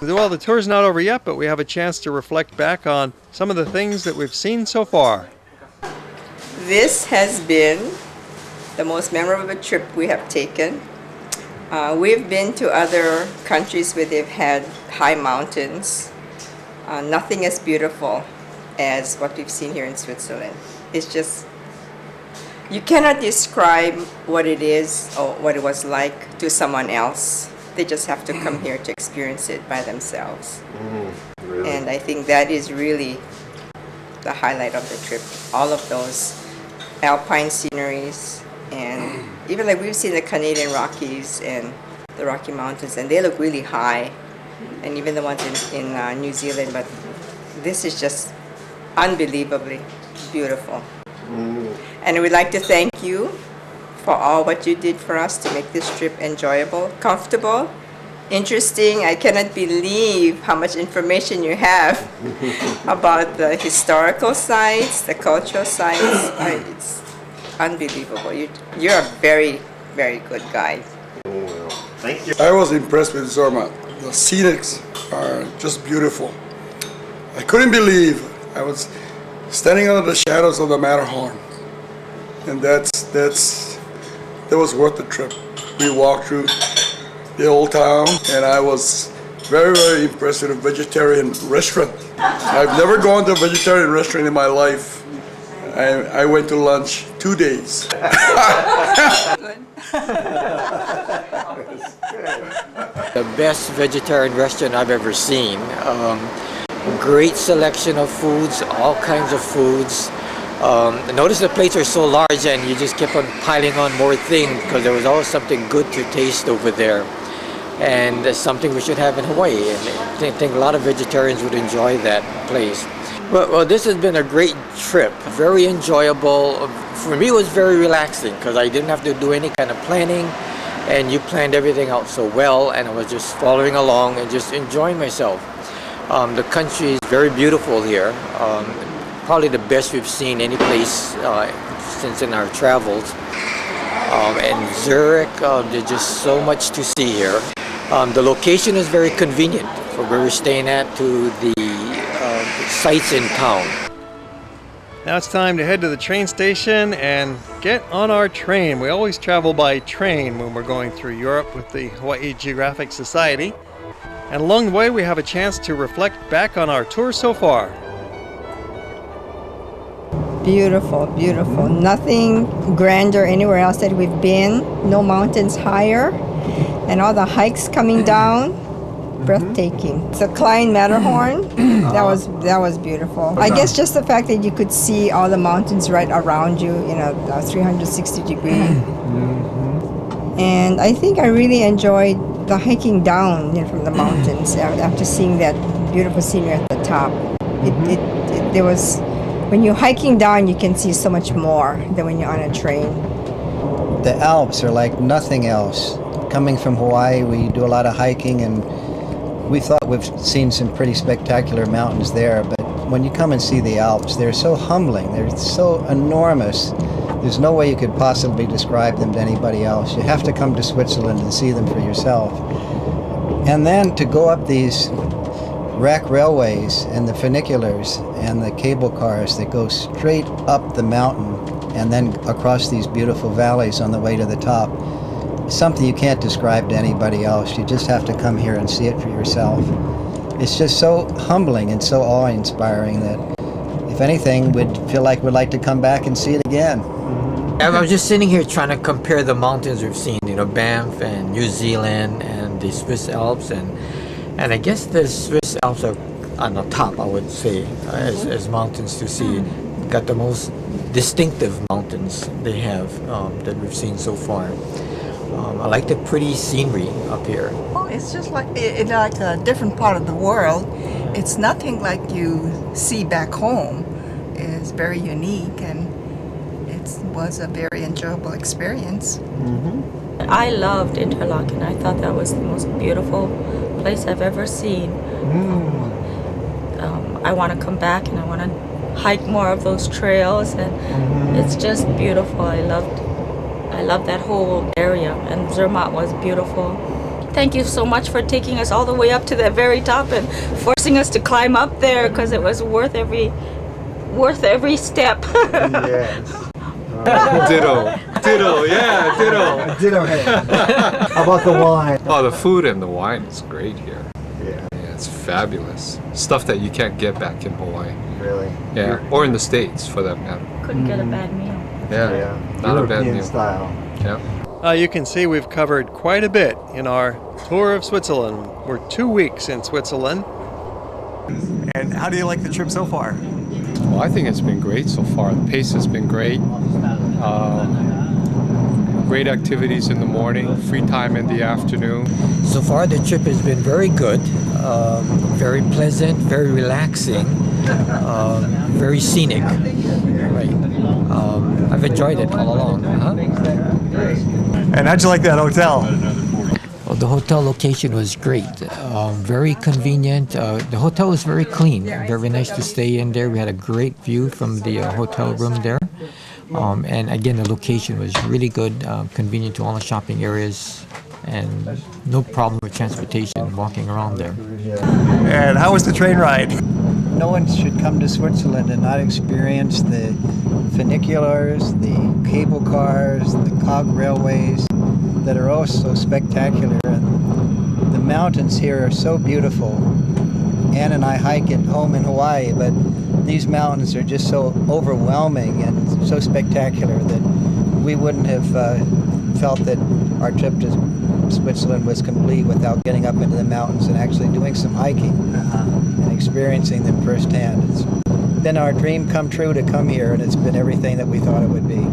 Well, the tour's not over yet, but we have a chance to reflect back on some of the things that we've seen so far. This has been the most memorable trip we have taken. We've been to other countries where they've had high mountains. Nothing as beautiful as what we've seen here in Switzerland. It's just, you cannot describe what it is or what it was like to someone else. They just have to come here to experience it by themselves. Really? And I think that is really the highlight of the trip. All of those Alpine sceneries, and even like we've seen the Canadian Rockies and the Rocky Mountains, and they look really high, and even the ones in New Zealand, but this is just unbelievably beautiful. And we'd like to thank you for all what you did for us to make this trip enjoyable, comfortable, interesting. I cannot believe how much information you have about the historical sites, the cultural sites. It's unbelievable. You're a very, very good guide. Oh, well, thank you. I was impressed with Zermatt. The scenics are just beautiful. I couldn't believe I was standing under the shadows of the Matterhorn, and that was worth the trip. We walked through the old town, and I was very, very impressed with a vegetarian restaurant. I've never gone to a vegetarian restaurant in my life. I went to lunch 2 days. The best vegetarian restaurant I've ever seen. Great selection of foods, all kinds of foods. Notice the plates are so large and you just kept on piling on more things because there was always something good to taste over there. And that's something we should have in Hawaii. And I think a lot of vegetarians would enjoy that place. Well, this has been a great trip, very enjoyable. For me, it was very relaxing because I didn't have to do any kind of planning, and you planned everything out so well, and I was just following along and just enjoying myself. The country is very beautiful here, probably the best we've seen any place since in our travels. And Zurich, there's just so much to see here. The location is very convenient from where we're staying at to the sites in town. Now it's time to head to the train station and get on our train. We always travel by train when we're going through Europe with the Hawaii Geographic Society. And along the way we have a chance to reflect back on our tour so far. Beautiful, beautiful. Nothing grander anywhere else that we've been. No mountains higher. And all the hikes coming down. Breathtaking. So Klein Matterhorn, that was beautiful. I guess just the fact that you could see all the mountains right around you, 360 degree. And I think I really enjoyed the hiking down from the mountains after seeing that beautiful scenery at the top. There was, when you're hiking down, you can see so much more than when you're on a train. The Alps are like nothing else. Coming from Hawaii, we do a lot of hiking, and we thought we've seen some pretty spectacular mountains there, but when you come and see the Alps, they're so humbling, they're so enormous. There's no way you could possibly describe them to anybody else. You have to come to Switzerland and see them for yourself. And then to go up these rack railways and the funiculars and the cable cars that go straight up the mountain and then across these beautiful valleys on the way to the top, something you can't describe to anybody else. You just have to come here and see it for yourself. It's just so humbling and so awe-inspiring that, if anything, we'd feel like we'd like to come back and see it again. I was just sitting here trying to compare the mountains we've seen, Banff and New Zealand and the Swiss Alps, and I guess the Swiss Alps are on the top, I would say, as mountains to see. Got the most distinctive mountains they have that we've seen so far. I like the pretty scenery up here. Oh, it's just like like a different part of the world. It's nothing like you see back home. It's very unique, and it was a very enjoyable experience. I loved Interlaken. I thought that was the most beautiful place I've ever seen. I want to come back and I want to hike more of those trails, and it's just beautiful. I loved that whole area, and Zermatt was beautiful. thank you so much for taking us all the way up to the very top and forcing us to climb up there, because it was worth every step. Yes. Ditto. Ditto, yeah, ditto. Ditto head. How about the wine? Oh, the food and the wine is great here. Yeah, Yeah, it's fabulous. Stuff that you can't get back in Hawaii. really. Yeah, or in the States for that matter. Couldn't get a bad meal. Yeah, not a bad European meal. style. Yeah. You can see we've covered quite a bit in our tour of Switzerland. We're 2 weeks in Switzerland. And how do you like the trip so far? Well, I think it's been great so far. The pace has been great. Great activities in the morning, free time in the afternoon. So far, the trip has been very good, very pleasant, very relaxing, very scenic. Right. I've enjoyed it all along. And how'd you like that hotel? Well, the hotel location was great, very convenient. The hotel was very clean, very nice to stay in there. We had a great view from the hotel room there. And again, the location was really good, convenient to all the shopping areas, and no problem with transportation walking around there. And how was the train ride? No one should come to Switzerland and not experience the funiculars, the cable cars, the cog railways that are all so spectacular. And the mountains here are so beautiful. Ann and I hike at home in Hawaii, but these mountains are just so overwhelming and so spectacular that we wouldn't have felt that our trip to Switzerland was complete without getting up into the mountains and actually doing some hiking and experiencing them firsthand. It's been our dream come true to come here, and it's been everything that we thought it would be.